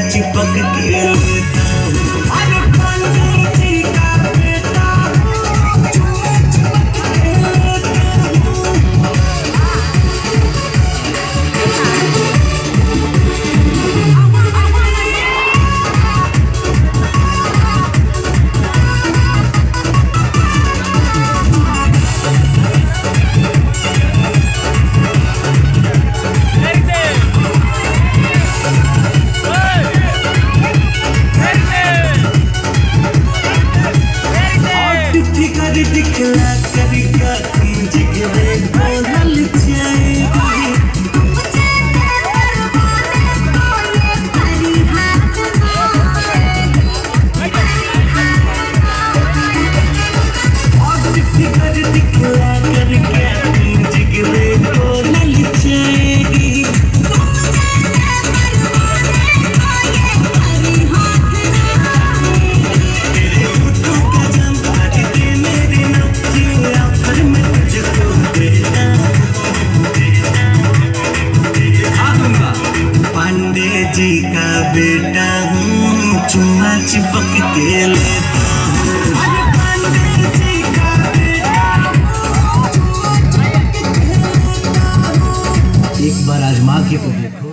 चिपक के लेता हूँ। अरे पंडित जी का बेटा हूँ, चूमे चिपक के लेता हूँ। दिखला करिका जिगरे बोल जाएगी। दिखला करके जिगरे बोल जाएगी। पंडित जी का बेटा हूँ, चूमा चिपक के लेता हूँ। पंडित जी का बेटा हूँ, चूमा चिपक के लेता हूँ। एक बार आजमा के तो देखो।